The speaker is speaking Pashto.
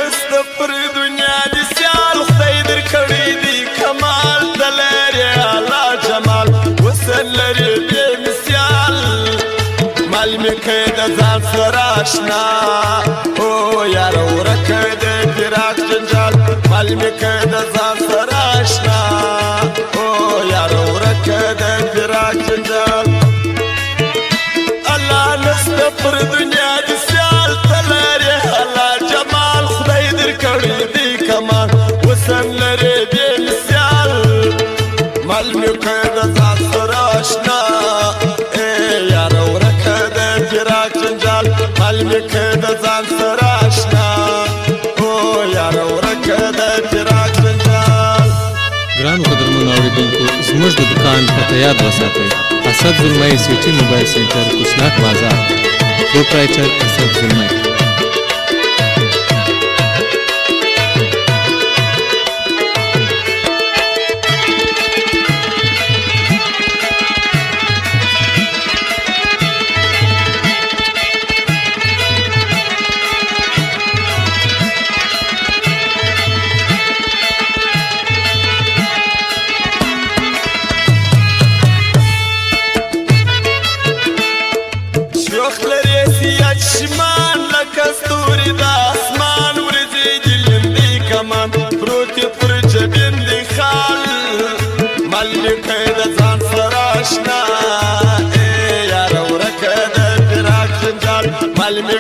نسته پر دنیا دي سیال خدای درکړی دی کمال دلري الله جمال وسن لري بې مثال مال مې کړی د ځان سره اشنا او یار ورکه د فراق جنجال مال مې کړی د ځان سره اشنا او یار ورکه د فراق جنجال الله نسته پر دنیا دي سیال تلري الله جمال خدای درکړی دی کمال وسن لري بې مثال مال مې کړی د ځان سره اشنا یار ورکه د فراق جنجال مال مې کړی د ځان سره اشنا او یار ورکه د فراق جنجال. ګرانو قدرمنو اورېدونکو زموږ د دکان پته یاد وساتئ اسد زلمی سیټي موبایل سینټر کوسناک بازار پروپرایټر اسد زلمی. شمان لکه ستوري د اسمان ورځي دي لمبي کمان پروتې پر جبین دی خال مال مې کړی د ځان سره اشنا یاره ورکه د فراق جنجال مال مې